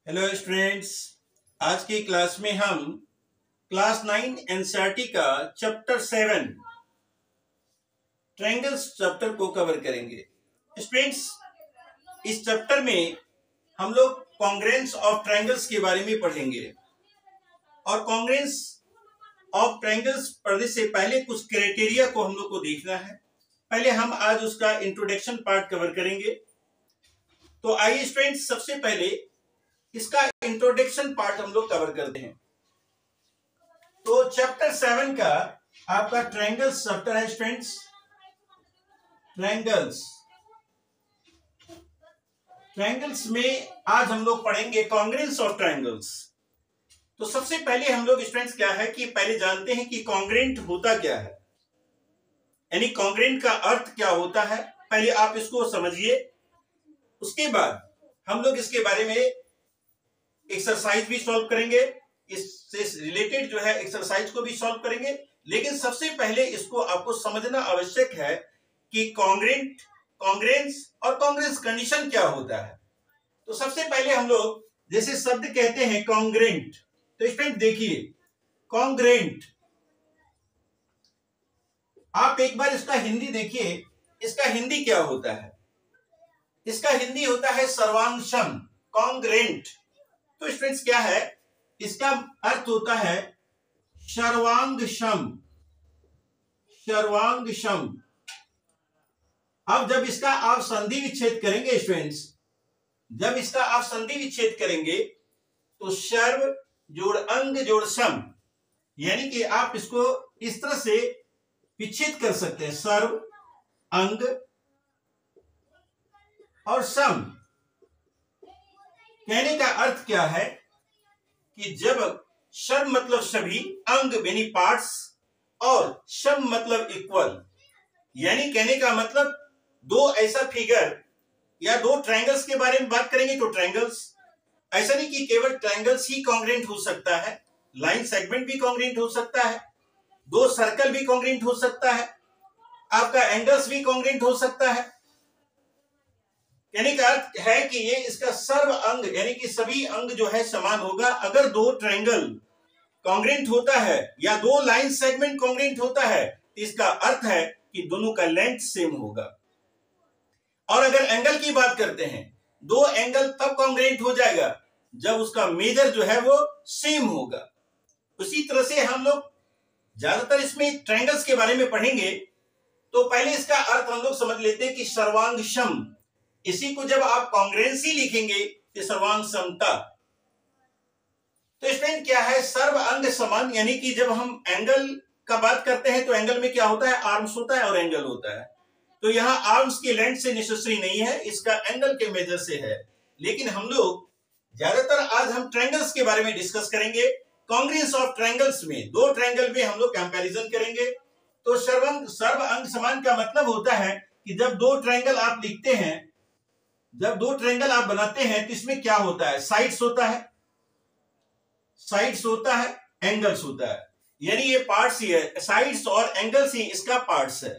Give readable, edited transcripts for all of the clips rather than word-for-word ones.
Hello students. आज की class में हम क्लास 9 एनसीईआरटी का चैप्टर 7 ट्रायंगल्स चैप्टर को कवर करेंगे। स्टूडेंट्स, इस चैप्टर में हम लोग कॉन्ग्रुएंस ऑफ ट्रायंगल्स के बारे में पढ़ेंगे और कॉन्ग्रुएंस ऑफ ट्रायंगल्स पढ़ने से पहले कुछ क्राइटेरिया को हम लोग को देखना है। पहले हम आज उसका इंट्रोडक्शन पार्ट कवर करेंगे। तो आइए स्टूडेंट्स, सबसे पहले इसका इंट्रोडक्शन पार्ट हम लोग कवर करते हैं। तो चैप्टर 7 का आपका ट्रायंगल्स चैप्टर है स्टूडेंट्स। ट्रायंगल्स में आज हम लोग पढ़ेंगे कॉन्ग्रुएंस ऑफ ट्रायंगल्स। तो सबसे पहले हम लोग स्टूडेंट्स क्या है कि पहले जानते हैं कि कॉन्ग्रुएंट होता क्या है, यानी कॉन्ग्रुएंट का अर्थ क्या होता है। पहले आप इसको समझिए, उसके बाद हम लोग इसके बारे में एक्सरसाइज भी सॉल्व करेंगे, इससे रिलेटेड जो है एक्सरसाइज को भी सॉल्व करेंगे। लेकिन सबसे पहले इसको आपको समझना आवश्यक है कि कॉन्ग्रुएंट, कॉन्ग्रुएंस और कॉन्ग्रुएंस कंडीशन क्या होता है। तो सबसे पहले हम लोग जैसे शब्द कहते हैं कॉन्ग्रुएंट, तो स्टूडेंट देखिए कॉन्ग्रुएंट, आप एक बार इसका हिंदी देखिए, इसका हिंदी क्या होता है। इसका हिंदी होता है सर्वांगसम, कॉन्ग्रुएंट। तो स्टूडेंट्स क्या है, इसका अर्थ होता है सर्वांगसम, सर्वांगसम। अब जब इसका आप संधि विच्छेद करेंगे स्टूडेंट्स, जब इसका आप संधि विच्छेद करेंगे तो सर्व जोड़ अंग जोड़ सम, यानी कि आप इसको इस तरह से विच्छेद कर सकते हैं, सर्व अंग और सम। कहने का अर्थ क्या है कि जब सर्व मतलब सभी, अंग यानी पार्ट्स और सम मतलब इक्वल, यानी कहने का मतलब दो ऐसा फिगर या दो ट्रायंगल्स के बारे में बात करेंगे तो ट्रायंगल्स, ऐसा नहीं कि केवल ट्रायंगल्स ही कॉन्ग्रुएंट हो सकता है, लाइन सेगमेंट भी कॉन्ग्रुएंट हो सकता है, दो सर्कल भी कॉन्ग्रुएंट हो सकता है, आपका एंगल्स भी कॉन्ग्रुएंट हो सकता है। कहने का अर्थ है कि ये इसका सर्व अंग यानी कि सभी अंग जो है समान होगा। अगर दो ट्रायंगल कॉन्ग्रुएंट होता है या दो लाइन सेगमेंट कॉन्ग्रुएंट होता है तो इसका अर्थ है कि दोनों का लेंथ सेम होगा। और अगर एंगल की बात करते हैं, दो एंगल तब कॉन्ग्रुएंट हो जाएगा जब उसका मेजर जो है वो सेम होगा। उसी तरह से हम लोग ज्यादातर इसमें ट्रायंगल्स के बारे में पढ़ेंगे। तो पहले इसका अर्थ हम लोग समझ लेते हैं कि सर्वांगसम, इसी को जब आप कॉन्ग्रुएंसी लिखेंगे तो सर्वांग समता। तो स्टूडेंट क्या है, सर्व अंग समान, यानी कि जब हम एंगल का बात करते हैं तो एंगल में क्या होता है, आर्म्स होता है और एंगल होता है। तो यहाँ आर्म्स की लेंथ से नेसेसरी नहीं है, इसका एंगल के मेजर से है। लेकिन हम लोग ज्यादातर आज हम ट्रायंगल्स के बारे में डिस्कस करेंगे। कॉन्ग्रुएंस ऑफ ट्रायंगल्स में दो ट्रायंगल में हम लोग कंपैरिजन करेंगे। तो सर्व अंग समान का मतलब होता है कि जब दो ट्रायंगल आप लिखते हैं, जब दो ट्रायंगल आप बनाते हैं तो इसमें क्या होता है, साइड्स होता है, साइड्स होता है, एंगल्स होता है, यानी ये पार्ट्स ही है, साइड्स और एंगल्स ही इसका पार्ट्स है।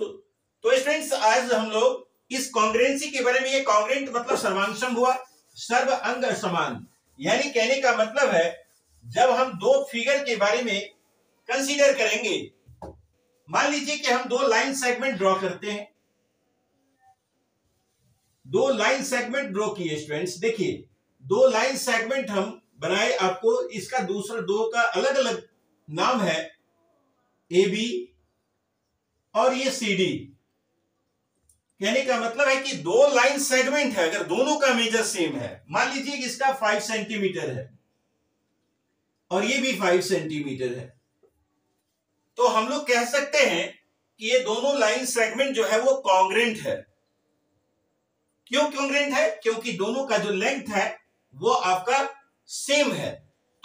तो स्टूडेंट्स आज हम लोग इस कॉन्ग्रुएंसी के बारे में, ये कॉन्ग्रुएंट मतलब सर्वांगसम हुआ, सर्व अंग समान, यानी कहने का मतलब है जब हम दो फिगर के बारे में कंसीडर करेंगे, मान लीजिए कि हम दो लाइन सेगमेंट ड्रॉ करते हैं, दो लाइन सेगमेंट ड्रॉ किए स्टूडेंट्स, देखिए दो लाइन सेगमेंट हम बनाए, आपको इसका दूसरा दो का अलग अलग नाम है, ए बी और ये सी डी। कहने का मतलब है कि दो लाइन सेगमेंट है, अगर दोनों का मेजर सेम है, मान लीजिए कि इसका 5 सेंटीमीटर है और ये भी 5 सेंटीमीटर है, तो हम लोग कह सकते हैं कि ये दोनों लाइन सेगमेंट जो है वो कॉन्ग्रुएंट है। क्यों कॉन्ग्रुएंट है, क्योंकि दोनों का जो लेंथ है वो आपका सेम है।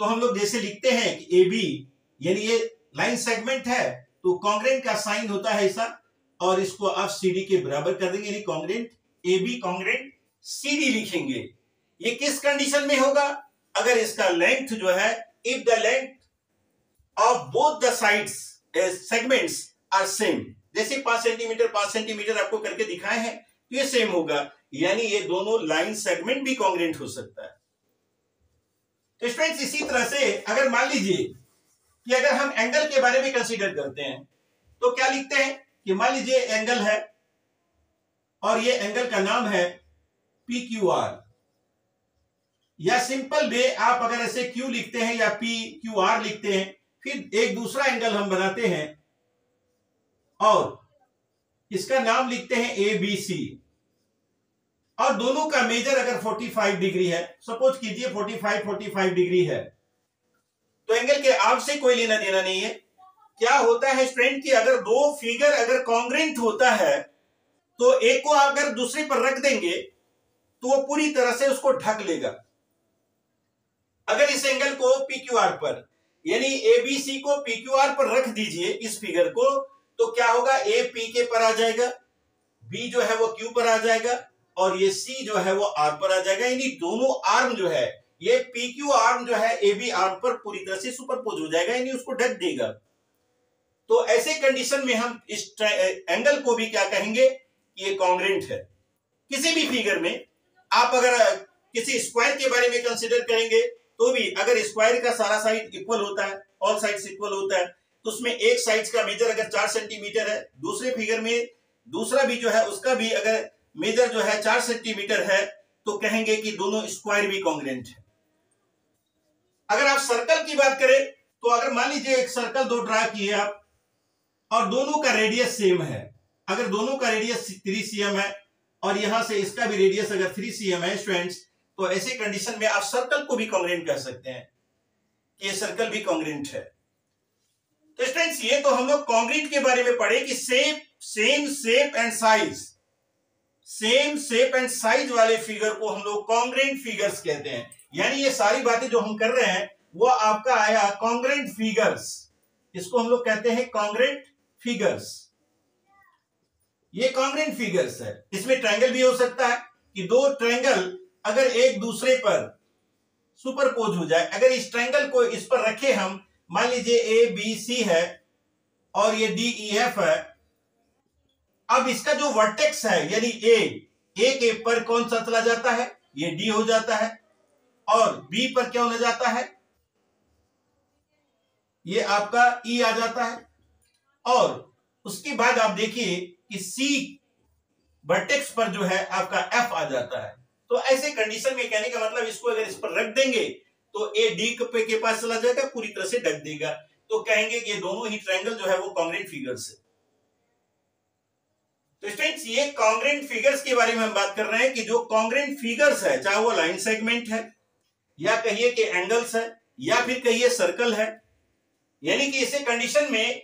तो हम लोग जैसे लिखते हैं कि ए बी, यानी ये लाइन सेगमेंट है तो कॉन्ग्रुएंट का साइन होता है ऐसा, और इसको आप सीडी के बराबर कर देंगे, यानी congruent A B congruent C D लिखेंगे। ये किस कंडीशन में होगा, अगर इसका लेंथ जो है, if the length of both the sides segments are same. जैसे 5 सेंटीमीटर 5 सेंटीमीटर आपको करके दिखाए हैं, तो ये सेम होगा, यानी ये दोनों लाइन सेगमेंट भी कॉन्ग्रेंट हो सकता है। तो स्टूडेंट्स इसी तरह से अगर मान लीजिए कि अगर हम एंगल के बारे में कंसीडर करते हैं तो क्या लिखते हैं कि मान लीजिए एंगल है और ये एंगल का नाम है PQR, या सिंपल वे आप अगर ऐसे Q लिखते हैं या PQR लिखते हैं, फिर एक दूसरा एंगल हम बनाते हैं और इसका नाम लिखते हैं ABC, और दोनों का मेजर अगर 45 डिग्री है, सपोज कीजिए 45 डिग्री है, तो एंगल के आर्क से कोई लेना देना नहीं है। क्या होता है स्टूडेंट कि अगर दो फिगर अगर कॉन्ग्रेंट होता है तो एक को अगर दूसरे पर रख देंगे तो वो पूरी तरह से उसको ढक लेगा। अगर इस एंगल को PQR पर यानी ABC को PQR पर रख दीजिए इस फिगर को, तो क्या होगा, A P के पर आ जाएगा, B जो है वो Q पर आ जाएगा और ये C जो है वो R पर आ जाएगा, यानी दोनों आर्म जो है ये PQ आर्म जो है AB आर्म पर पूरी तरह से सुपरपोज हो जाएगा, यानी उसको ढक देगा। तो ऐसे कंडीशन में हम इस एंगल को भी क्या कहेंगे, ये कॉन्ग्रेंट है। किसी भी फिगर में आप अगर किसी स्क्वायर के बारे में कंसीडर करेंगे तो भी अगर स्क्वायर का सारा साइड इक्वल होता है, ऑल साइड्स इक्वल होता है, तो उसमें एक साइड का मेजर अगर 4 सेंटीमीटर है, दूसरे फिगर में दूसरा भी जो है उसका भी अगर मेजर जो है 4 सेंटीमीटर है, तो कहेंगे कि दोनों स्क्वायर भी कॉन्ग्रेंट है। अगर आप सर्कल की बात करें तो अगर मान लीजिए एक सर्कल दो ड्रा किए आप और दोनों का रेडियस सेम है, अगर दोनों का रेडियस 3 cm है और यहां से इसका भी रेडियस अगर 3 cm है स्टूडेंट्स, तो ऐसे कंडीशन में आप सर्कल को भी कॉन्ग्रेंट कह सकते हैं कि ये सर्कल भी कॉन्ग्रेंट है। तो स्टूडेंट्स ये तो हम लोग कॉन्ग्रेंट के बारे में पढ़े कि same shape and size, same shape and size वाले फिगर को हम लोग कॉन्ग्रेंट फिगर्स कहते हैं। यानी ये सारी बातें जो हम कर रहे हैं वो आपका आया कॉन्ग्रेंट फिगर्स, इसको हम लोग कहते हैं कॉन्ग्रेंट फिगर्स। ये कॉन्ग्रेंट फिगर्स है। इसमें ट्रायंगल भी हो सकता है कि दो ट्रायंगल अगर एक दूसरे पर सुपरपोज हो जाए, अगर इस ट्रायंगल को इस पर रखे हम, मान लीजिए ABC है और ये DEF है, अब इसका जो वर्टेक्स है यानी A के पर कौन सा चला जाता है, ये D हो जाता है, और B पर क्या होने जाता है, ये आपका E आ जाता है, और उसके बाद आप देखिए कि C वर्टेक्स पर जो है आपका F आ जाता है। तो ऐसे कंडीशन में कहने का मतलब इसको अगर इस पर रख देंगे तो A D के पास चला जाएगा, पूरी तरह से ढक देगा, तो कहेंगे कि ये दोनों ही ट्रायंगल जो है वो कॉन्ग्रेंट फिगर्स है। तो स्टूडेंट्स ये कॉन्ग्रेंट फिगर्स के बारे में हम बात कर रहे हैं कि जो कॉन्ग्रेंट फिगर्स है, चाहे वो लाइन सेगमेंट है या कहिए कि एंगल्स है या फिर कहिए सर्कल है, यानी कि इसे कंडीशन में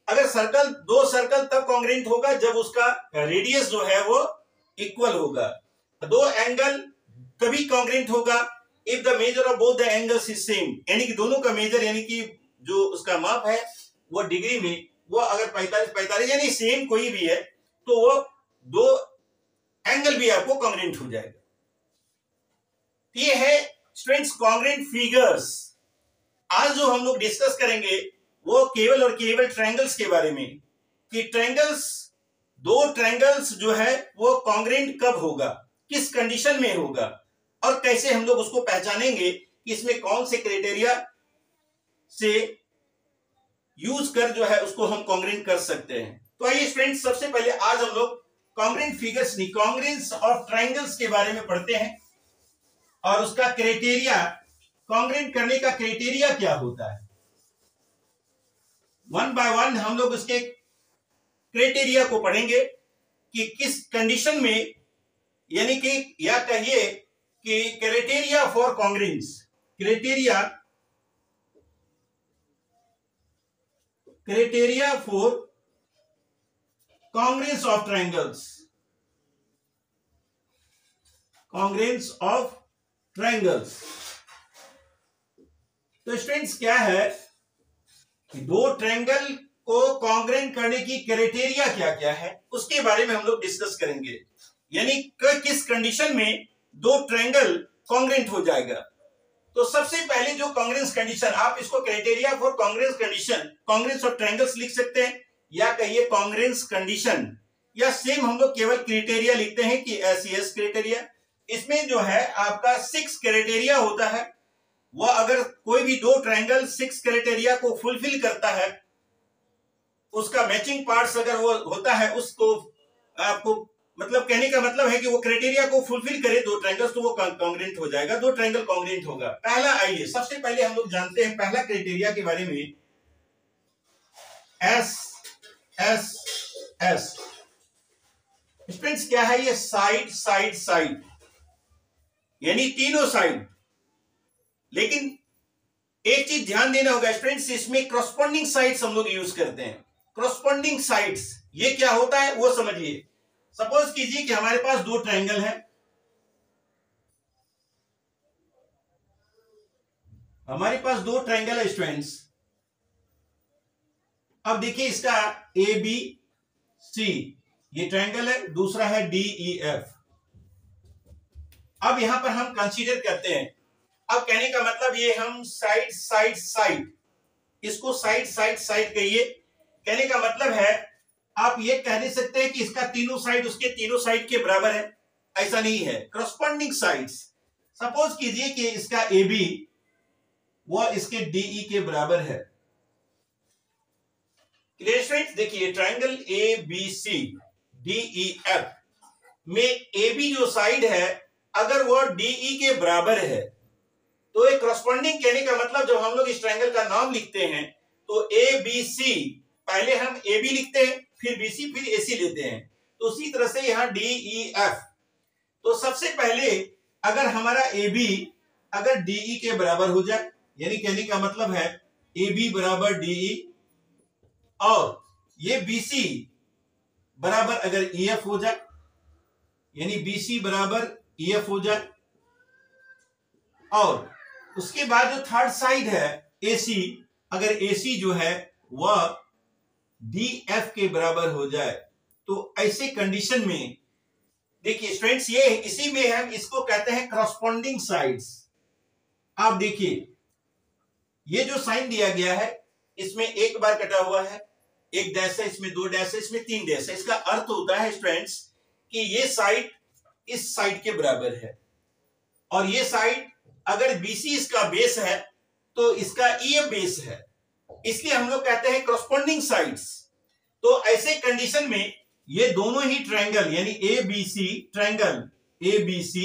अगर सर्कल, दो सर्कल तब कॉन्ग्रेंट होगा जब उसका रेडियस जो है वो इक्वल होगा। दो एंगल तभी कॉन्ग्रेंट होगा if the measure of both the angles is same, यानी कि दोनों का मेजर यानी कि जो उसका माप है वो डिग्री में वो अगर 45 यानी सेम कोई भी है तो वो दो एंगल भी आपको कॉन्ग्रेंट हो जाएगा। ये है स्टूडेंट्स कॉन्ग्रेंट फिगर्स। आज जो हम लोग डिस्कस करेंगे वो केवल और केवल ट्रायंगल्स के बारे में, कि ट्रायंगल्स, दो ट्रायंगल्स जो है वो कॉन्ग्रेंट कब होगा, किस कंडीशन में होगा, और कैसे हम लोग उसको पहचानेंगे कि इसमें कौन से क्राइटेरिया से यूज कर जो है उसको हम कॉन्ग्रेंट कर सकते हैं। तो आइए स्टूडेंट्स सबसे पहले आज हम लोग कॉन्ग्रेंट फिगर्स नहीं, कॉन्ग्रेंस ऑफ ट्रायंगल्स के बारे में पढ़ते हैं और उसका क्राइटेरिया, कॉन्ग्रेंट करने का क्राइटेरिया क्या होता है। वन बाय वन हम लोग उसके क्राइटेरिया को पढ़ेंगे कि किस कंडीशन में, यानी कि या कहिए कि criteria for congruence, criteria for congruence of triangles, congruence of triangles. तो स्टूडेंट्स क्या है कि दो ट्रायंगल को कॉन्ग्रेंट करने की क्राइटेरिया क्या क्या है उसके बारे में हम लोग डिस्कस करेंगे, यानी किस कंडीशन में दो ट्रायंगल कॉन्ग्रेंट हो जाएगा। तो सबसे पहले जो कॉन्ग्रेंस कंडीशन, आप इसको criteria for congruence condition, congruence of triangles लिख सकते हैं या कहिए कॉन्ग्रेंस कंडीशन, या सेम हम लोग केवल क्राइटेरिया लिखते हैं कि SES क्राइटेरिया। इसमें जो है आपका 6 क्राइटेरिया होता है, वह अगर कोई भी दो ट्रायंगल 6 क्राइटेरिया को फुलफिल करता है, उसका मैचिंग पार्ट्स अगर वो होता है, उसको आपको मतलब कहने का मतलब है कि वो क्राइटेरिया को फुलफिल करे दो ट्रायंगल्स, तो वो कॉन्ग्रुएंट हो जाएगा, दो ट्रायंगल कॉन्ग्रुएंट होगा। पहला आइए सबसे पहले हम लोग जानते हैं पहला क्राइटेरिया के बारे में, SSS। स्टूडेंट्स क्या है ये? साइड साइड साइड, यानी तीनों साइड। लेकिन एक चीज ध्यान देना होगा स्टूडेंट्स, इसमें करस्पॉन्डिंग साइड्स हम लोग यूज करते हैं। करस्पॉन्डिंग साइड्स ये क्या होता है वो समझिए। सपोज कीजिए कि हमारे पास दो ट्रायंगल है, हमारे पास दो ट्रायंगल है स्टूडेंट्स। अब देखिए इसका ABC ये ट्रायंगल है, दूसरा है DEF। अब यहां पर हम कंसीडर करते हैं, अब कहने का मतलब ये हम साइड साइड साइड, इसको साइड साइड साइड कहिए। कहने का मतलब है आप ये कह नहीं सकते हैं कि इसका तीनों साइड उसके तीनों साइड के बराबर है, ऐसा नहीं है। करस्पॉन्डिंग साइड्स, सपोज कीजिए कि इसका AB वह इसके DE के बराबर है। Clear students? देखिए ट्रायंगल ABC DEF में AB जो साइड है अगर वह DE के बराबर है तो एक करस्पॉन्डिंग, कहने का मतलब जब हम लोग इस ट्रायंगल का नाम लिखते हैं तो ABC पहले हम AB लिखते हैं, फिर BC, फिर AC लेते हैं। तो उसी तरह से यहां DEF, तो सबसे पहले अगर हमारा AB अगर DE के बराबर हो जाए, यानी कहने का मतलब है AB बराबर DE, और ये BC बराबर अगर EF हो जाए, यानी BC बराबर EF हो जाए, और उसके बाद जो थर्ड साइड है AC, अगर AC जो है वह DF के बराबर हो जाए, तो ऐसे कंडीशन में देखिए स्टूडेंट्स ये इसी में हम इसको कहते हैं करस्पॉन्डिंग साइड्स। आप देखिए ये जो साइन दिया गया है इसमें एक बार कटा हुआ है, एक डैश है, इसमें दो डैश है, इसमें तीन डैश है। इसका अर्थ होता है स्टूडेंट्स कि ये साइड इस साइड के बराबर है, और ये साइड अगर BC इसका बेस है तो इसका EF बेस है, इसलिए हम लोग कहते हैं करस्पॉन्डिंग साइड्स। तो ऐसे कंडीशन में ये दोनों ही ट्रायंगल यानी ABC triangle ABC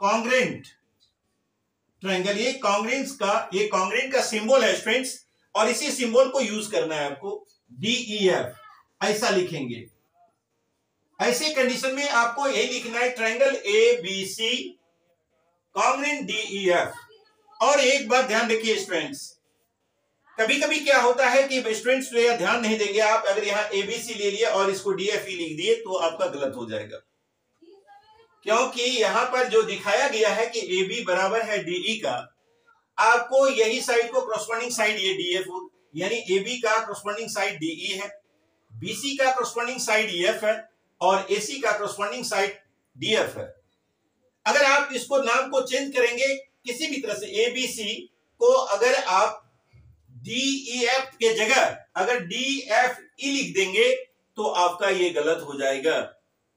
congruent triangle, ये कॉन्ग्रुएंट का सिंबल है स्टूडेंट्स, और इसी सिंबल को यूज करना है आपको, DEF ऐसा लिखेंगे। ऐसे कंडीशन में आपको यही लिखना है ट्रायंगल ABC कॉन्ग्रुएंट DEF। और एक बात ध्यान रखिए स्टूडेंट्स, कभी कभी क्या होता है कि स्टूडेंट्स तो यह ध्यान नहीं देंगे, आप अगर यहाँ ABC ले लिए और इसको DFE लिख दिए तो आपका गलत हो जाएगा, क्योंकि यहां पर जो दिखाया गया है कि AB बराबर है DE का, आपको यही साइड को करस्पॉन्डिंग साइड ये DF हो, यानी AB का करस्पॉन्डिंग साइड DE है, BC का करस्पॉन्डिंग साइड EF है, और AC का करस्पॉन्डिंग साइड DF है। अगर आप इसको नाम को चेंज करेंगे किसी भी तरह से, ABC को अगर आप DEF के जगह अगर DFE लिख देंगे तो आपका ये गलत हो जाएगा,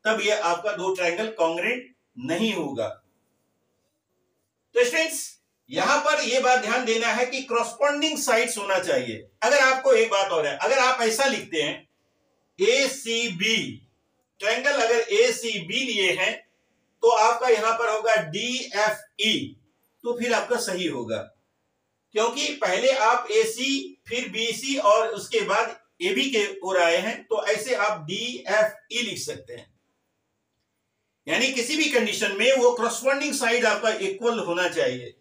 तब ये आपका दो ट्रायंगल कॉन्ग्रुएंट नहीं होगा। तो स्टूडेंट्स यहां पर यह बात ध्यान देना है कि करस्पॉन्डिंग साइड्स होना चाहिए। अगर आपको एक बात और है, अगर आप ऐसा लिखते हैं ACB ट्रायंगल, अगर ACB लिए हैं तो आपका यहां पर होगा DFE, तो फिर आपका सही होगा, क्योंकि पहले आप AC फिर BC और उसके बाद AB के ओर आए हैं, तो ऐसे आप DFE लिख सकते हैं। यानी किसी भी कंडीशन में वो करस्पॉन्डिंग साइड आपका इक्वल होना चाहिए।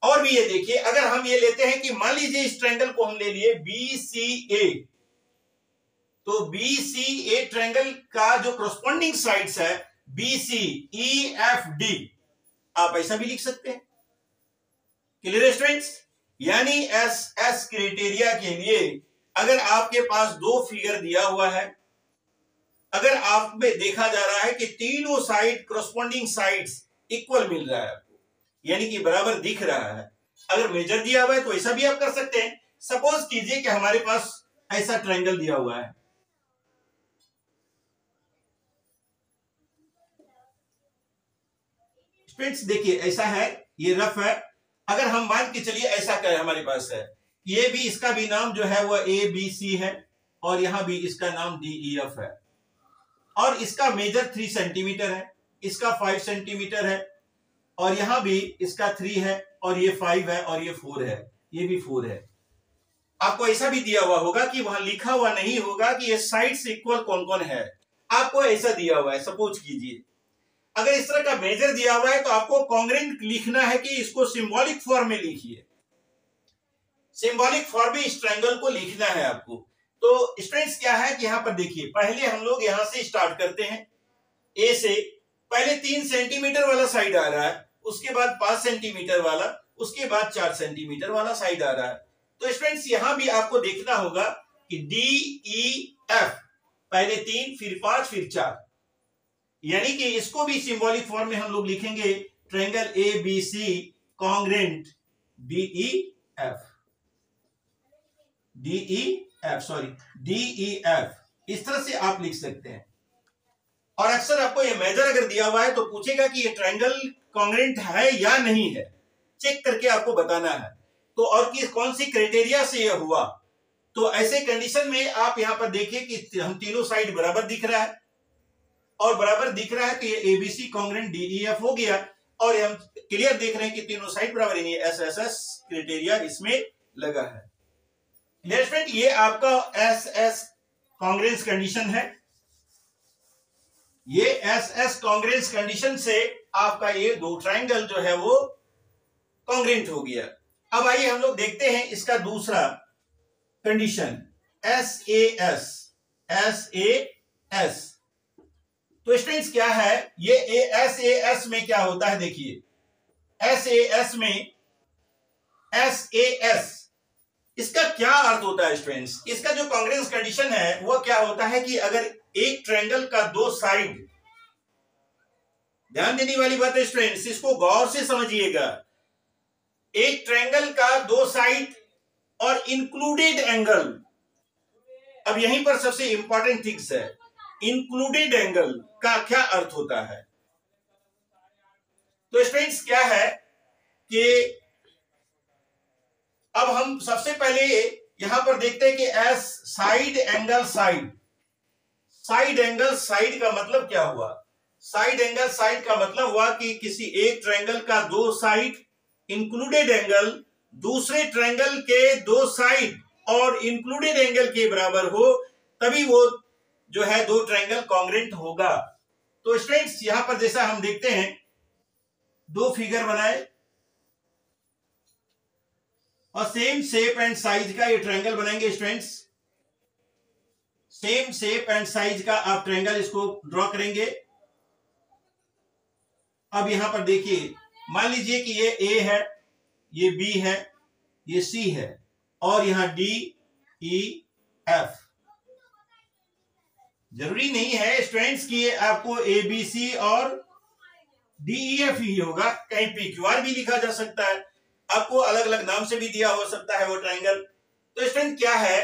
और भी ये देखिए, अगर हम ये लेते हैं कि मान लीजिए इस ट्रायंगल को हम ले लिए BCA, तो BCA ट्रायंगल का जो करस्पॉन्डिंग साइड्स है BCEFD, आप ऐसा भी लिख सकते हैं। Clear students? यानी SS क्राइटेरिया के लिए अगर आपके पास दो फिगर दिया हुआ है, अगर आप में देखा जा रहा है कि तीनों साइड करस्पॉन्डिंग साइड्स इक्वल मिल रहा है आपको, यानी कि बराबर दिख रहा है, अगर मेजर दिया हुआ है तो ऐसा भी आप कर सकते हैं। सपोज कीजिए कि हमारे पास ऐसा ट्रायंगल दिया हुआ है, स्टूडेंट्स देखिए ऐसा है, ये रफ है। अगर हम मान के चलिए ऐसा करें, हमारे पास है ये भी, इसका भी नाम जो है वो ABC है और यहां भी इसका नाम DEF है और इसका मेजर 3 सेंटीमीटर है, इसका 5 सेंटीमीटर है और यहां भी इसका 3 है और ये 5 है और ये 4 है, ये भी 4 है। आपको ऐसा भी दिया हुआ होगा कि वहां लिखा हुआ नहीं होगा कि ये साइड्स इक्वल कौन कौन है, आपको ऐसा दिया हुआ है। सपोज कीजिए अगर इस तरह का मेजर दिया हुआ है तो आपको कॉन्ग्रेंट लिखना है कि इसको सिंबॉलिक फॉर्म में लिखिए, सिंबॉलिक फॉर्म में इस ट्रायंगल को लिखना है आपको। तो स्टूडेंट्स क्या है कि यहां पर देखिए, पहले हम लोग यहां से स्टार्ट करते हैं, ए से। पहले 3 सेंटीमीटर वाला साइड आ रहा है, उसके बाद 5 सेंटीमीटर वाला, उसके बाद 4 सेंटीमीटर वाला साइड आ रहा है। तो स्टूडेंट्स यहां भी आपको देखना होगा कि DEF पहले 3 फिर 5 फिर 4, यानी कि इसको भी सिंबॉलिक फॉर्म में हम लोग लिखेंगे ट्रायंगल ABC कॉन्ग्रेंट DEF, इस तरह से आप लिख सकते हैं। और अक्सर आपको ये मेजर अगर दिया हुआ है तो पूछेगा कि ये ट्रायंगल कॉन्ग्रेंट है या नहीं है, चेक करके आपको बताना है। तो और कौन सी क्राइटेरिया से ये हुआ, तो ऐसे कंडीशन में आप यहां पर देखिए कि हम तीनों साइड बराबर दिख रहा है और बराबर दिख रहा है तो ये ABC कॉन्ग्रेंट DEF हो गया और हम क्लियर देख रहे हैं कि तीनों साइड बराबर, यानी SSS क्राइटेरिया इसमें लगा है। क्लियर? ये आपका SS कॉन्ग्रेंस कंडीशन है, ये SS कॉन्ग्रेंस कंडीशन से आपका ये दो ट्रायंगल जो है वो कॉन्ग्रेंट हो गया। अब आइए हम लोग देखते हैं इसका दूसरा कंडीशन SAS। तो स्टूडेंट्स क्या है, ये SAS में क्या होता है, देखिए SAS में SAS इसका क्या अर्थ होता है स्टूडेंट्स, इसका जो कॉन्ग्रेंस कंडीशन है वो क्या होता है कि अगर एक ट्रायंगल का दो साइड, ध्यान देने वाली बात है स्टूडेंट्स, इसको गौर से समझिएगा, एक ट्रायंगल का दो साइड और इंक्लूडेड एंगल। अब यहीं पर सबसे इंपॉर्टेंट थिंग्स है, इंक्लूडेड एंगल का क्या अर्थ होता है। तो स्टूडेंट्स क्या है कि अब हम सबसे पहले यहां पर देखते हैं कि S side angle side angle side का मतलब क्या हुआ। साइड एंगल साइड का मतलब हुआ कि किसी एक ट्रायंगल का दो साइड इंक्लूडेड एंगल दूसरे ट्रायंगल के दो साइड और इंक्लूडेड एंगल के बराबर हो, तभी वो जो है दो ट्रायंगल कॉन्ग्रेंट होगा। तो स्टूडेंट्स यहां पर जैसा हम देखते हैं, दो फिगर बनाए और सेम शेप एंड साइज का ये ट्रायंगल बनाएंगे students, same shape and size का आप ट्रायंगल इसको ड्रॉ करेंगे। अब यहां पर देखिए, मान लीजिए कि ये A है, ये B है, ये C है और यहां D E F। जरूरी नहीं है स्टूडेंट्स कि आपको ABC और DEF ही होगा, कहीं PQR भी लिखा जा सकता है, आपको अलग अलग नाम से भी दिया हो सकता है वो ट्रायंगल। तो स्टूडेंट क्या है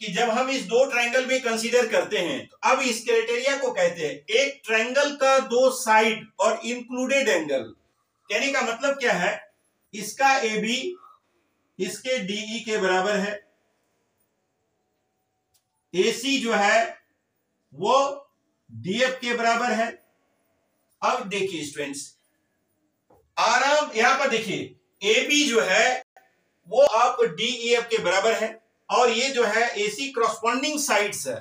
कि जब हम इस दो ट्रायंगल में कंसीडर करते हैं तो अब इस क्राइटेरिया को कहते हैं एक ट्रायंगल का दो साइड और इंक्लूडेड एंगल। कहने का मतलब क्या है, इसका AB इसके DE के बराबर है, AC जो है वो DF के बराबर है। अब देखिए स्टूडेंट्स, आराम यहां पर देखिए, AB जो है वो आप DEF के बराबर है और ये जो है AC करस्पॉन्डिंग साइड्स है।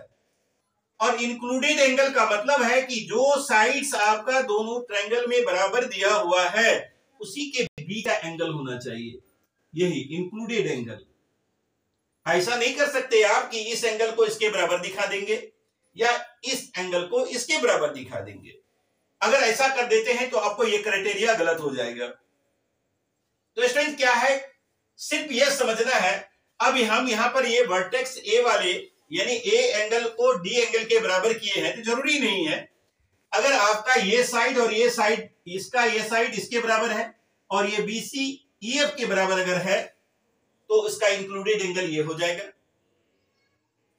और इंक्लूडेड एंगल का मतलब है कि जो साइड्स आपका दोनों ट्रायंगल में बराबर दिया हुआ है उसी के बीच का एंगल होना चाहिए, यही इंक्लूडेड एंगल। ऐसा नहीं कर सकते आप कि इस एंगल को इसके बराबर दिखा देंगे या इस एंगल को इसके बराबर दिखा देंगे। अगर ऐसा कर देते हैं तो आपको यह क्राइटेरिया गलत हो जाएगा। तो स्टूडेंट क्या है, सिर्फ यह समझना है, अब हम यहां पर ये वर्टेक्स ए वाले यानी ए एंगल को डी एंगल के बराबर किए हैं तो जरूरी नहीं है, अगर आपका ये साइड और ये साइड, इसका ये साइड इसके बराबर है और ये BC EF के बराबर अगर है तो इसका इंक्लूडेड एंगल ये हो जाएगा।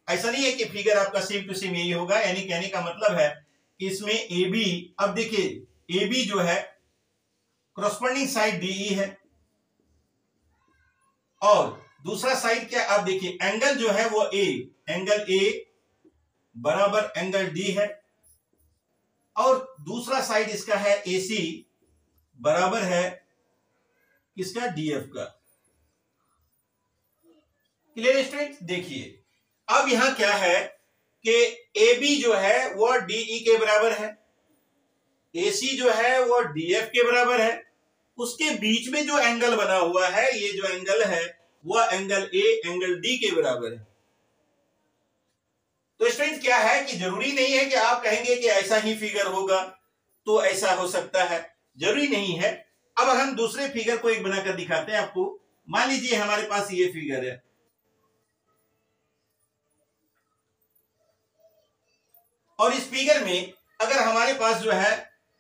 ऐसा नहीं है कि फिगर आपका सेम टू सेम यही होगा, यानी कहने का मतलब है कि इसमें AB, अब देखिए AB जो है कॉरस्पॉन्डिंग साइड डीई है, और दूसरा साइड क्या आप देखिए एंगल जो है वो ए, एंगल ए बराबर एंगल डी है, और दूसरा साइड इसका है एसी बराबर है किसका, डीएफ का। Clear student? देखिए अब यहां क्या है कि ए बी जो है वो डीई के बराबर है, एसी जो है वो डीएफ के बराबर है, उसके बीच में जो एंगल बना हुआ है ये जो एंगल है वो एंगल ए एंगल डी के बराबर है। तो स्टूडेंट क्या है कि जरूरी नहीं है कि आप कहेंगे कि ऐसा ही फिगर होगा तो ऐसा हो सकता है, जरूरी नहीं है। अब हम दूसरे फिगर को एक बनाकर दिखाते हैं आपको। मान लीजिए हमारे पास ये फिगर है, और इस फिगर में अगर हमारे पास जो है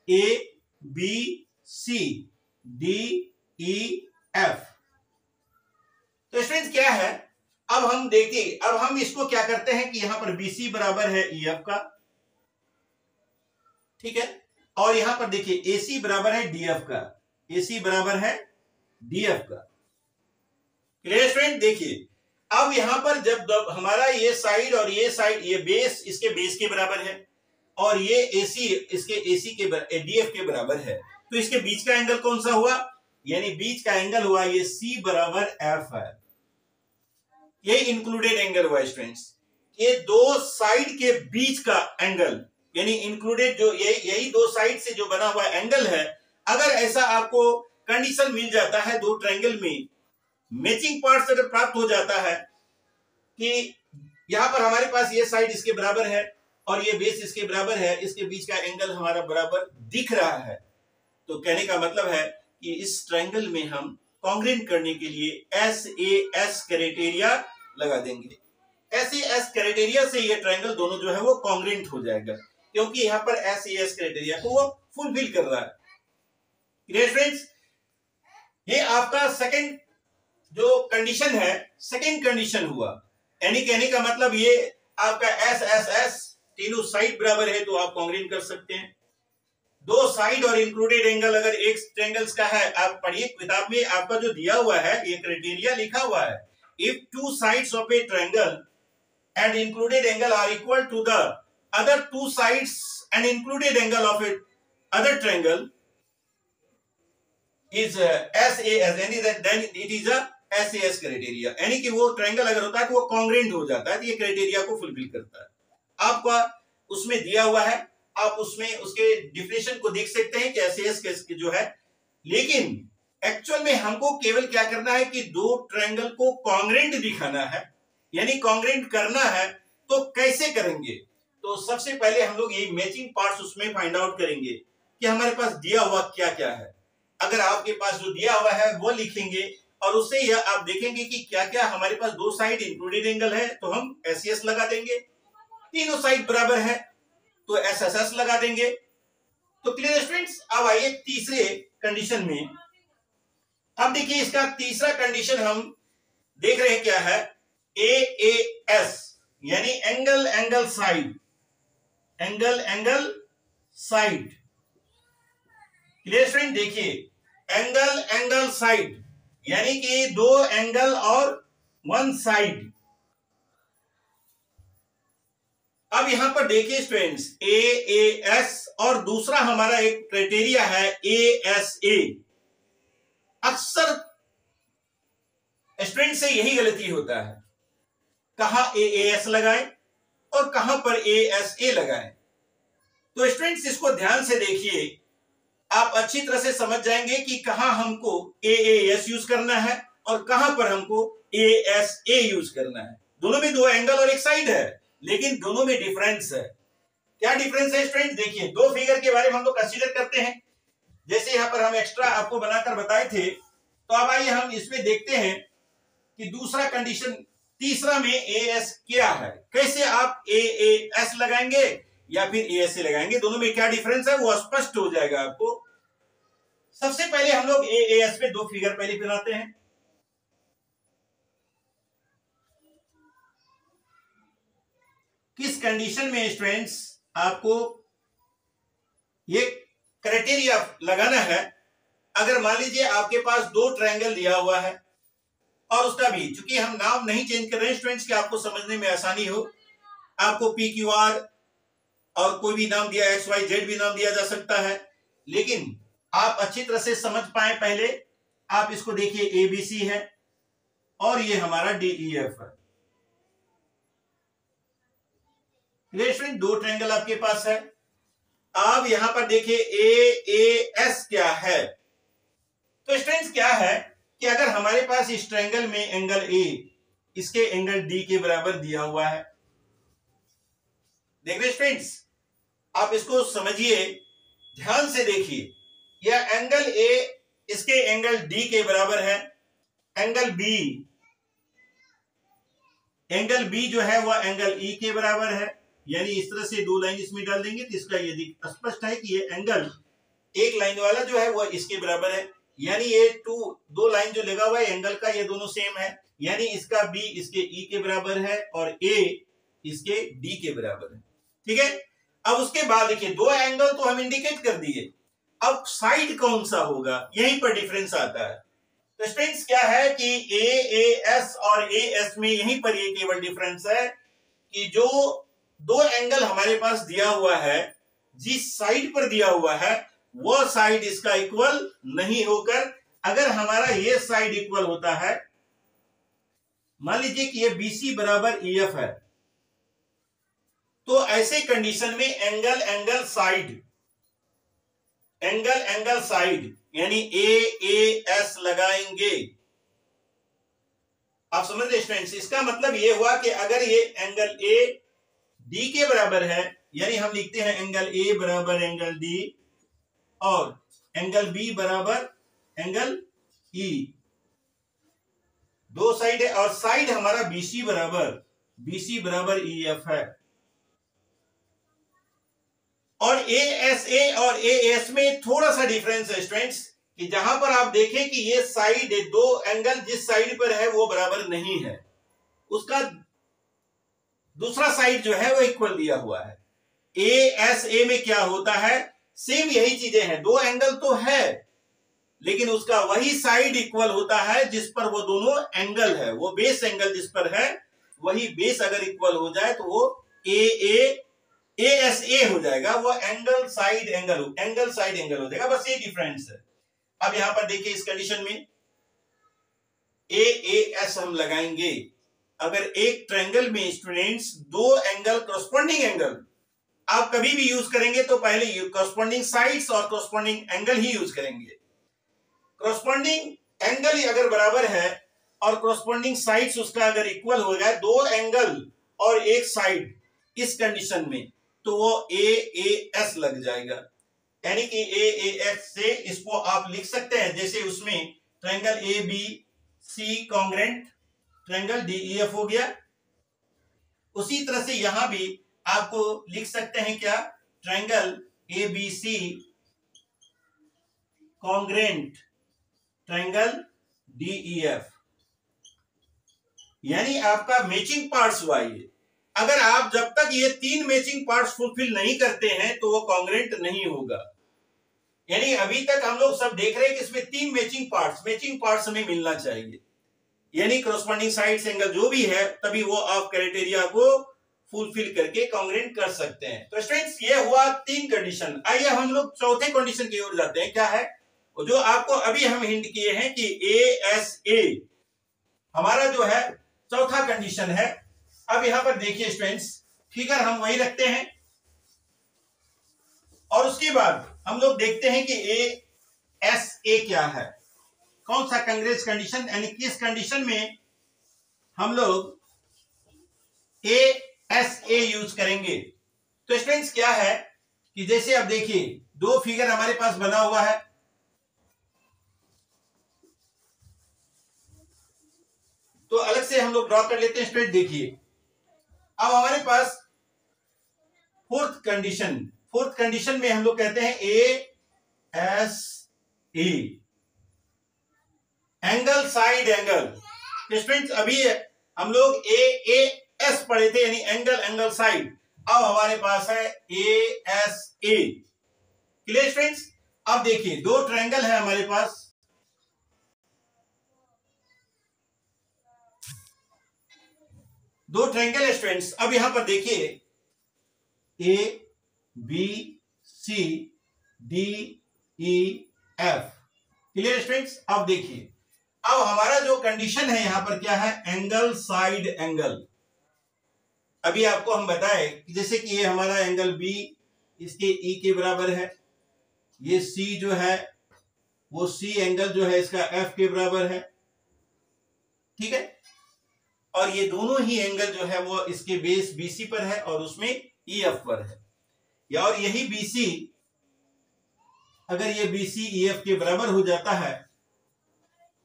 A B C D E F, तो स्टूडेंट क्या है, अब हम देखिए, अब हम इसको क्या करते हैं कि यहां पर बीसी बराबर है ईएफ का, ठीक है, और यहां पर देखिए एसी बराबर है डीएफ का, एसी बराबर है डीएफ का। Clear student? देखिए अब यहां पर जब हमारा ये साइड और ये साइड, ये बेस इसके बेस के बराबर है और ये एसी इसके एसी के डीएफ के बराबर है, तो इसके बीच का एंगल कौन सा हुआ, यानी बीच का एंगल हुआ ये सी बराबर एफ है, ये इंक्लूडेड एंगल हुआ स्टूडेंट्स। ये दो साइड के बीच का एंगल यानी इंक्लूडेड, जो ये यही दो साइड से जो बना हुआ एंगल है, अगर ऐसा आपको कंडीशन मिल जाता है, दो ट्रायंगल में मैचिंग पार्ट्स अगर प्राप्त हो जाता है कि यहां पर हमारे पास ये साइड इसके बराबर है और ये बेस इसके बराबर है, इसके बीच का एंगल हमारा बराबर दिख रहा है, तो कहने का मतलब है कि इस ट्रायंगल में हम कॉन्ग्रेंट करने के लिए SAS क्राइटेरिया लगा देंगे। SAS क्राइटेरिया से ये ट्रायंगल दोनों जो है वो कॉन्ग्रेंट हो जाएगा, क्योंकि यहाँ पर SAS क्राइटेरिया को वो फुलफिल कर रहा है। Clear friends? ये आपका सेकंड जो कंडीशन है, सेकंड कंडीशन हुआ, यानी कहने का मतलब ये आपका SSS तीनों साइड बराबर है तो आप कॉन्ग्रेंट कर सकते हैं। दो साइड और इंक्लूडेड एंगल अगर एक ट्रायंगल्स का है, आप पढ़िए किताब में आपका जो दिया हुआ है ये क्राइटेरिया लिखा हुआ है, if two sides of a triangle and included angle are equal to the other two sides and included angle of a other triangle is SAS, then it is a SAS criteria, यानी कि वो triangle अगर होता है तो वो congruent हो जाता है, तो ये क्राइटेरिया को फुलफिल करता है। आपका उसमें दिया हुआ है, आप उसमें उसके डिफिनेशन को देख सकते हैं कि SAS जो है, लेकिन एक्चुअल में हमको केवल क्या करना है कि दो ट्रायंगल को कॉन्ग्रेंट दिखाना है, यानी कॉन्ग्रेंट करना है। तो कैसे करेंगे? तो सबसे पहले हम लोग ये मैचिंग पार्ट्स उसमें फाइंड आउट करेंगे कि हमारे पास दिया हुआ क्या क्या है। अगर आपके पास जो दिया हुआ है वो लिखेंगे और उससे यह आप देखेंगे कि क्या क्या हमारे पास दो साइड इंक्लूडेड एंगल है तो हम SAS लगा देंगे, तीनों साइड बराबर है तो SSS लगा देंगे। तो क्लियर स्टूडेंट्स? अब आइए तीसरे कंडीशन में। अब देखिए इसका तीसरा कंडीशन हम देख रहे हैं क्या है, AAS यानी angle angle side, angle angle side. Clear student? देखिए एंगल एंगल साइड यानी कि दो एंगल और वन साइड। अब यहां पर देखिए स्टूडेंट्स AAS और दूसरा हमारा एक क्राइटेरिया है ASA। अक्सर स्टूडेंट से यही गलती होता है, कहां AAS लगाएं और कहां पर ASA लगाएं। तो स्टूडेंट्स इसको ध्यान से देखिए, आप अच्छी तरह से समझ जाएंगे कि कहां हमको AAS यूज करना है और कहां पर हमको ASA यूज करना है। दोनों में दो एंगल और एक साइड है, लेकिन दोनों में डिफरेंस है। क्या डिफरेंस है स्टूडेंट? देखिए दो फिगर के बारे में हम लोग कंसीडर करते हैं, जैसे यहां पर हम एक्स्ट्रा आपको बनाकर बताए थे। तो अब आइए हम इसमें देखते हैं कि दूसरा कंडीशन, तीसरा में AS क्या है, कैसे आप AAS लगाएंगे या फिर ASA लगाएंगे, दोनों में क्या डिफरेंस है वो स्पष्ट हो जाएगा आपको। सबसे पहले हम लोग AAS पे दो फिगर पहले बनाते हैं। किस कंडीशन में स्टूडेंट्स आपको ये क्राइटेरिया लगाना है अगर मान लीजिए आपके पास दो ट्रायंगल दिया हुआ है और उसका भी, चूंकि हम नाम नहीं चेंज कर रहे हैं स्टूडेंट्स कि आपको समझने में आसानी हो, आपको पी क्यू आर और कोई भी नाम दिया, एक्स वाई जेड भी नाम दिया जा सकता है, लेकिन आप अच्छी तरह से समझ पाए पहले आप इसको देखिए, ए बी सी है और ये हमारा डी ई एफ है। स्टूडेंट दो ट्रायंगल आपके पास है। अब यहां पर देखिए ए एस क्या है। तो स्टूडेंट्स क्या है कि अगर हमारे पास इस ट्रायंगल में एंगल ए इसके एंगल डी के बराबर दिया हुआ है, देख रहे स्टूडेंट्स, आप इसको समझिए, ध्यान से देखिए, यह एंगल ए इसके एंगल डी के बराबर है, एंगल बी जो है वह एंगल ई के बराबर है, यानी इस तरह से दो लाइन इसमें डाल देंगे तो इसका यदि स्पष्ट है कि ये एंगल एक लाइन वाला जो है वह इसके बराबर है, यानी ये दो लाइन जो लगा हुआ है एंगल का, ये दोनों सेम है, यानी इसका बी इसके ई के बराबर है और ए इसके डी के बराबर है। ठीक है, अब उसके बाद देखिए दो एंगल तो हम इंडिकेट कर दिए, अब साइड कौन सा होगा, यहीं पर डिफरेंस आता है। तो स्टूडेंट्स क्या है कि ए एस और ए एस में यहीं पर ये केवल डिफरेंस है कि जो दो एंगल हमारे पास दिया हुआ है, जिस साइड पर दिया हुआ है वो साइड इसका इक्वल नहीं होकर, अगर हमारा ये साइड इक्वल होता है, मान लीजिए कि ये BC बराबर EF है, तो ऐसे कंडीशन में एंगल साइड यानी AS लगाएंगे। आप समझ रहे स्टूडेंट्स, इसका मतलब ये हुआ कि अगर ये एंगल A D के बराबर है, यानी हम लिखते हैं एंगल A बराबर एंगल D और एंगल B बराबर एंगल E, दो साइड है और साइड हमारा BC बराबर EF है, और ASA और AS में थोड़ा सा डिफरेंस है स्टूडेंट्स, कि जहां पर आप देखें कि ये साइड दो एंगल जिस साइड पर है वो बराबर नहीं है, उसका दूसरा साइड जो है वो इक्वल दिया हुआ है। ASA में क्या होता है, सेम यही चीजें हैं, दो एंगल तो है लेकिन उसका वही साइड इक्वल होता है जिस पर वो दोनों एंगल है, वो बेस एंगल जिस पर है वही बेस अगर इक्वल हो जाए तो वो ASA हो जाएगा, वो एंगल साइड एंगल हो जाएगा, बस ये डिफरेंस है। अब यहां पर देखिए इस कंडीशन में AAS हम लगाएंगे, अगर एक ट्रायंगल में स्टूडेंट्स दो एंगल कॉरस्पॉन्डिंग एंगल आप कभी भी यूज करेंगे तो पहले कॉरस्पॉन्डिंग साइड्स और कॉरस्पॉन्डिंग एंगल ही यूज करेंगे। कॉरस्पॉन्डिंग एंगल ही अगर बराबर है और कॉरस्पॉन्डिंग साइड्स उसका अगर इक्वल हो जाए, दो एंगल और एक साइड, इस कंडीशन में तो वो AAS लग जाएगा, यानी कि AAS से इसको आप लिख सकते हैं जैसे उसमें triangle ABC congruent triangle DEF हो गया, उसी तरह से यहां भी आपको लिख सकते हैं क्या, triangle ABC congruent triangle DEF, यानी आपका मैचिंग पार्ट्स हुआ ये। अगर आप जब तक ये तीन मैचिंग पार्ट्स फुलफिल नहीं करते हैं तो वो कॉन्ग्रेंट नहीं होगा, यानी अभी तक हम लोग सब देख रहे हैं कि इसमें तीन मैचिंग पार्ट्स हमें मिलना चाहिए, यानी कॉरस्पॉन्डिंग साइड्स एंगल जो भी है तभी वो आप क्राइटेरिया को फुलफिल करके कॉन्ग्रेंट कर सकते हैं। तो स्टूडेंट्स ये हुआ तीन कंडीशन। आइए हम लोग चौथे कंडीशन की ओर जाते हैं, क्या है जो आपको अभी हम हिंट किए हैं कि ASA हमारा जो है चौथा कंडीशन है। अब यहां पर देखिए स्टूडेंट्स, फिगर हम वही रखते हैं और उसके बाद हम लोग देखते हैं कि ASA क्या है, कौन सा कंग्रेस कंडीशन, यानी किस कंडीशन में हम लोग ASA यूज करेंगे। तो स्टूडेंट्स क्या है कि जैसे अब देखिए दो फिगर हमारे पास बना हुआ है, तो अलग से हम लोग ड्रॉ कर लेते हैं। स्टूडेंट देखिए अब हमारे पास फोर्थ कंडीशन में हम लोग कहते हैं ASA angle side angle. Students अभी हम लोग AAS पढ़े थे, यानी एंगल साइड, अब हमारे पास है ASA। क्लियर स्टूडेंट्स, अब देखिए दो ट्रायंगल है हमारे पास, दो ट्रायंगल है स्टूडेंट्स। अब यहां पर देखिए A B C D E F, clear students. अब देखिए अब हमारा जो कंडीशन है यहां पर क्या है, एंगल साइड एंगल। अभी आपको हम बताए कि जैसे कि ये हमारा एंगल बी इसके ई के बराबर है, ये सी जो है वो सी एंगल जो है इसका एफ के बराबर है, ठीक है। और ये दोनों ही एंगल जो है वो इसके बेस बीसी पर है और उसमें ई एफ पर है, या और यही बीसी अगर ये बीसी ई एफ के बराबर हो जाता है,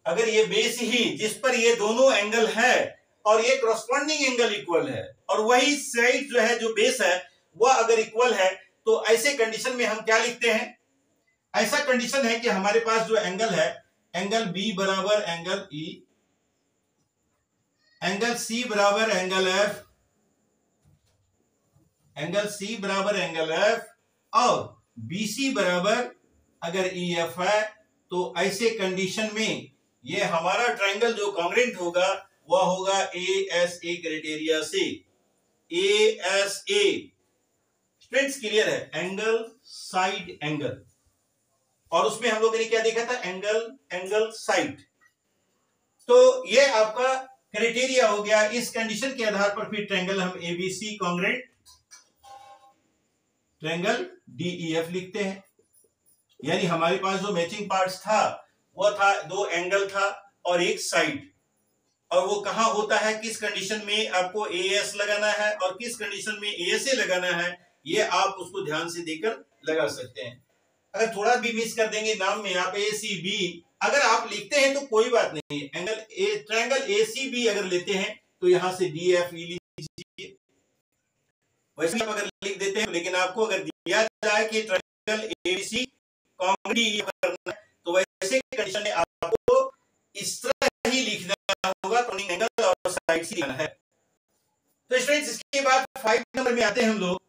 अगर ये बेस ही जिस पर ये दोनों एंगल है और ये करस्पॉन्डिंग एंगल इक्वल है और वही साइड जो है जो बेस है वह अगर इक्वल है, तो ऐसे कंडीशन में हम क्या लिखते हैं, ऐसा कंडीशन है कि हमारे पास जो एंगल है, एंगल बी बराबर एंगल ई, एंगल सी बराबर एंगल एफ, एंगल सी बराबर एंगल एफ और बीसी बराबर अगर ई एफ है, तो ऐसे कंडीशन में ये हमारा ट्रायंगल जो कॉन्ग्रुएंट होगा वह होगा ASA क्राइटेरिया से, ASA स्टूडेंट्स क्लियर है, एंगल साइड एंगल। और उसमें हम लोगों ने क्या देखा था, एंगल साइड। तो ये आपका क्राइटेरिया हो गया। इस कंडीशन के आधार पर फिर ट्रायंगल हम ABC कॉन्ग्रुएंट ट्रायंगल DEF लिखते हैं। यानी हमारे पास जो मैचिंग पार्ट्स था वो था दो एंगल था और एक साइड, और वो कहां होता है, किस कंडीशन में आपको AS लगाना है और किस कंडीशन में ASA लगाना है, ये आप उसको ध्यान से देखकर लगा सकते हैं। अगर थोड़ा भी मिस कर देंगे नाम में आप ACB अगर आप लिखते हैं तो कोई बात नहीं, एंगल ट्रायंगल ACB अगर लेते हैं तो यहां से DFE लीजिए, वैसे आप अगर लिख देते हैं, लेकिन आपको अगर दिया जाए कि ट्रायंगल ABC कॉन्ग्रुएंट करना है तो वैसे कंडीशन में आपको इस तरह ही लिखना होगा, कॉर्निंग एंगल और साइड से लिखना है। तो स्टूडेंट्स इसके बाद 5 नंबर में आते हैं हम लोग,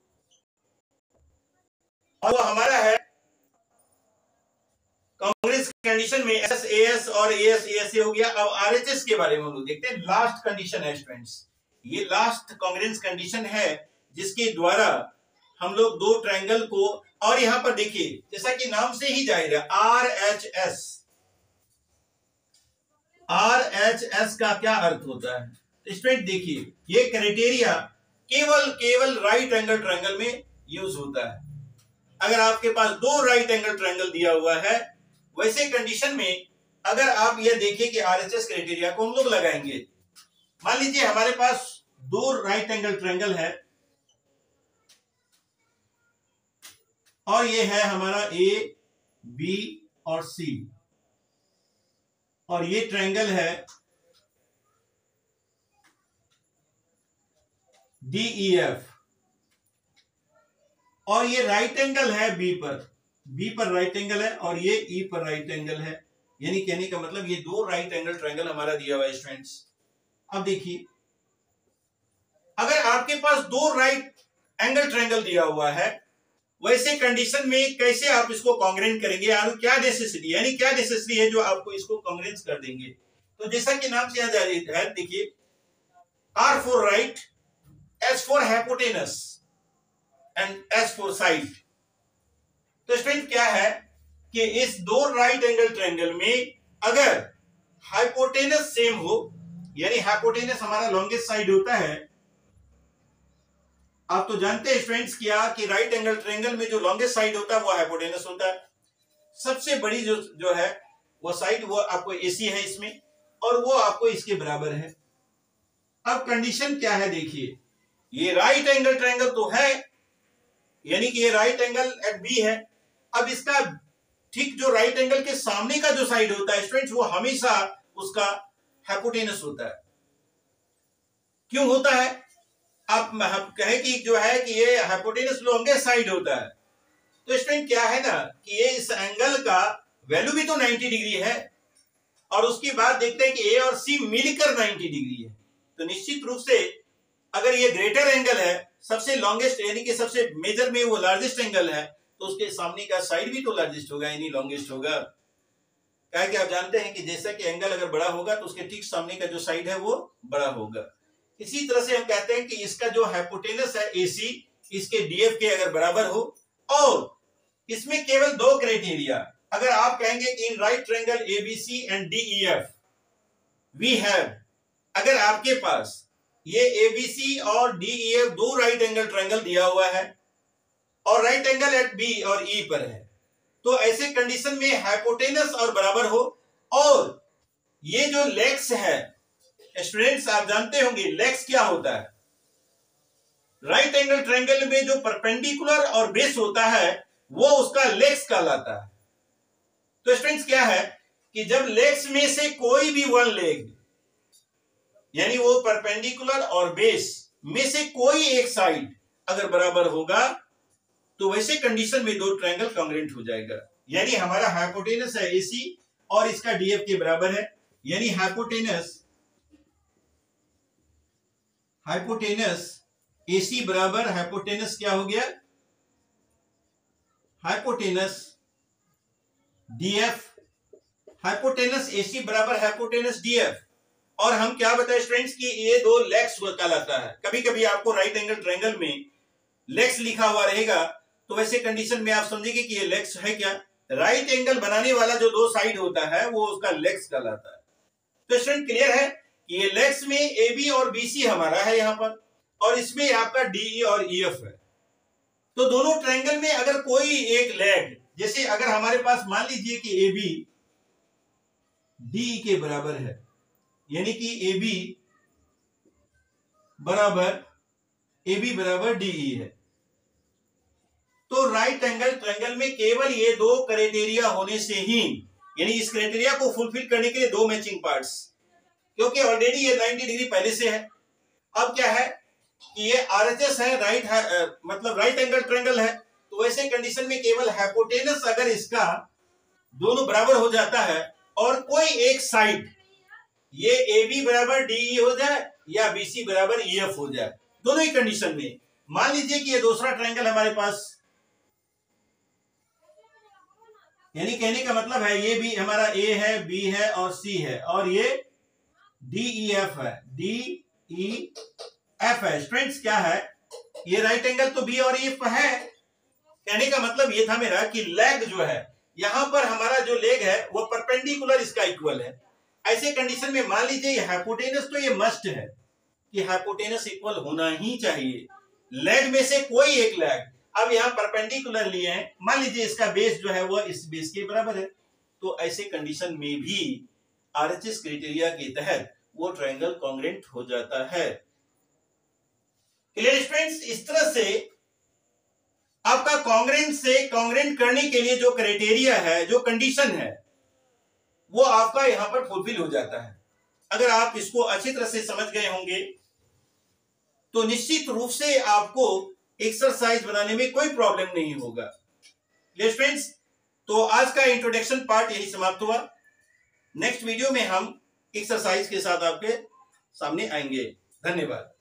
और वो हमारा है कॉन्ग्रुएंस कंडीशन में SAS और ASA हो गया। अब RHS के बारे में हम लोग देखते हैं। लास्ट कंडीशन है स्टूडेंट्स, ये लास्ट कॉन्ग्रुएंस कंडीशन है जिसके द्वारा हम लोग दो ट्रायंगल को, और यहां पर देखिए जैसा कि नाम से ही जाहिर है RHS का क्या अर्थ होता है, स्टूडेंट देखिए ये क्राइटेरिया केवल राइट एंगल ट्रायंगल में यूज होता है। अगर आपके पास दो राइट एंगल ट्रायंगल दिया हुआ है, वैसे कंडीशन में अगर आप यह देखिए कि RHS क्राइटेरिया को हम लोग लगाएंगे, मान लीजिए हमारे पास दो राइट एंगल ट्रायंगल है और ये है हमारा A B और C, और ये ट्रायंगल है DEF, और ये राइट एंगल है B पर राइट एंगल है और ये E पर राइट एंगल है। यानी कहने का मतलब ये दो राइट एंगल ट्रायंगल हमारा दिया हुआ है स्टूडेंट्स। अब देखिए अगर आपके पास दो राइट एंगल ट्रायंगल दिया हुआ है, वैसे कंडीशन में कैसे आप इसको कॉन्ग्रुएंट करेंगे, और क्या नेसेसिटी यानी क्या नेसेसिटी है जो आपको इसको कॉन्ग्रुएंट कर देंगे। तो जैसा कि नाम से याद है, देखिए R for right, S for hypotenuse and S for side। तो स्टूडेंट क्या है कि इस दो राइट एंगल ट्रायंगल में अगर हाइपोटेनस सेम हो, यानी हाइपोटेनस हमारा लॉन्गेस्ट साइड होता है। आप तो जानते हैं स्टूडेंट्स क्या कि राइट एंगल ट्रायंगल में जो लॉन्गेस्ट साइड होता है वो हाइपोटेनस होता है। सबसे बड़ी जो है वो साइड वो आपको AC है इसमें, और वो आपको इसके बराबर है। अब कंडीशन क्या है, देखिए ये राइट एंगल ट्रायंगल तो है, यानी कि ये राइट एंगल एट B है। अब इसका ठीक जो राइट एंगल के सामने का जो साइड होता है स्टूडेंट्स, वो हमेशा उसका हाइपोटेनस होता है। क्यों होता है, आप कहें कि जो है कि ये हाइपोटेनस लॉन्गेस्ट साइड होता है, तो स्टूडेंट क्या है ना कि ये इस एंगल का वैल्यू भी तो 90 डिग्री है, और उसकी बाद देखते हैं कि A और C मिलकर 90 डिग्री है। तो निश्चित रूप से अगर ये ग्रेटर एंगल है, सबसे लॉन्गेस्ट यानी कि सबसे मेजर में वो लार्जेस्ट एंगल है, तो उसके सामने का साइड भी तो लार्जेस्ट होगा, यानी लॉन्गेस्ट होगा। क्या है कि आप जानते हैं कि जैसा कि एंगल अगर बड़ा होगा तो उसके ठीक सामने का जो साइड है वो बड़ा होगा। इसी तरह से हम कहते हैं कि इसका जो हाइपोटेनस है AC, इसके DF के अगर बराबर हो, और इसमें केवल दो क्राइटेरिया, अगर आप कहेंगे कि in right triangle ABC and DEF we have, अगर आपके पास ये ABC और DEF दो राइट एंगल ट्रायंगल दिया हुआ है और राइट एंगल एट B और E पर है, तो ऐसे कंडीशन में हाइपोटेनस और बराबर हो, और ये जो लेग्स है स्टूडेंट्स आप जानते होंगे लेग्स क्या होता है, राइट एंगल ट्रायंगल में जो परपेंडिकुलर और बेस होता है वो उसका लेग्स कहलाता है। तो स्टूडेंट्स क्या है कि जब लेग्स में से कोई भी वन लेग, यानी वो परपेंडिकुलर और बेस में से कोई एक साइड अगर बराबर होगा तो वैसे कंडीशन में दो ट्रायंगल कॉन्ग्रुएंट हो जाएगा। यानी हमारा हाइपोटेनस है AC और इसका DF के बराबर है, यानी हाइपोटेनस AC बराबर हाइपोटेनस क्या हो गया, हाइपोटेनस DF, हाइपोटेनस AC बराबर हाइपोटेनस DF। और हम क्या बताए स्टूडेंट्स कि ये दो लेग्स कहलाता है। कभी कभी आपको राइट एंगल ट्रायंगल में लेग्स लिखा हुआ रहेगा तो वैसे कंडीशन में आप समझेंगे कि ये लेग्स है क्या, राइट एंगल बनाने वाला जो दो साइड होता है वो उसका लेग्स कहलाता है। तो स्टूडेंट क्लियर है कि ये लेग्स में AB और BC हमारा है यहाँ पर, और इसमें आपका DE और EF है। तो दोनों ट्रायंगल में अगर कोई एक लेग, जैसे अगर हमारे पास मान लीजिए कि AB DE के बराबर है, यानी कि AB बराबर DE है, तो राइट एंगल ट्रायंगल में केवल ये दो क्राइटेरिया होने से ही, यानी इस क्राइटेरिया को फुलफिल करने के लिए दो मैचिंग पार्ट्स, क्योंकि ऑलरेडी ये 90 डिग्री पहले से है। अब क्या है कि ये RHS है, मतलब राइट एंगल ट्रायंगल है, तो वैसे कंडीशन में केवल हाइपोटेनस अगर इसका दोनों बराबर हो जाता है और कोई एक साइड ये AB बराबर DE हो जाए या BC बराबर EF हो जाए, दोनों ही कंडीशन में। मान लीजिए कि ये दूसरा ट्रायंगल हमारे पास, यानी कहने का मतलब है ये भी हमारा A है, B है और C है, और ये DEF है, DEF है। स्टूडेंट्स क्या है, ये राइट एंगल तो B और EF है। कहने का मतलब ये था मेरा कि लेग जो है यहां पर हमारा जो लेग है वो परपेंडिकुलर इसका इक्वल है। ऐसे कंडीशन में मान लीजिए ये हाइपोटेनस, तो ये मस्ट है कि हाइपोटेनस इक्वल होना ही चाहिए, लेग में से कोई एक लेग। अब यहाँ परपेंडिकुलर लिए हैं, मान लीजिए इसका बेस जो है वो इस बेस के बराबर है, तो ऐसे कंडीशन में भी RHS क्राइटेरिया के तहत वो ट्रायंगल कॉन्ग्रुएंट हो जाता है। Clear students? इस तरह से आपका कॉन्ग्रुएंट से कॉन्ग्रुएंट करने के लिए जो क्राइटेरिया है, जो कंडीशन है, वो आपका यहां पर फुलफिल हो जाता है। अगर आप इसको अच्छी तरह से समझ गए होंगे तो निश्चित रूप से आपको एक्सरसाइज बनाने में कोई प्रॉब्लम नहीं होगा। फ्रेंड्स, तो आज का इंट्रोडक्शन पार्ट यही समाप्त हुआ। नेक्स्ट वीडियो में हम एक्सरसाइज के साथ आपके सामने आएंगे। धन्यवाद।